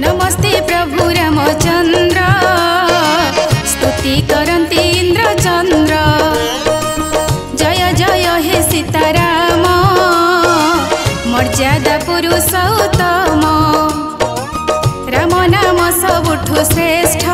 नमस्ते प्रभु रामचंद्र स्तुति करन्ति इंद्र चंद्र। जय जय हे सीताराम मर्यादा पुरुषोत्तम। राम नाम सबुठु श्रेष्ठ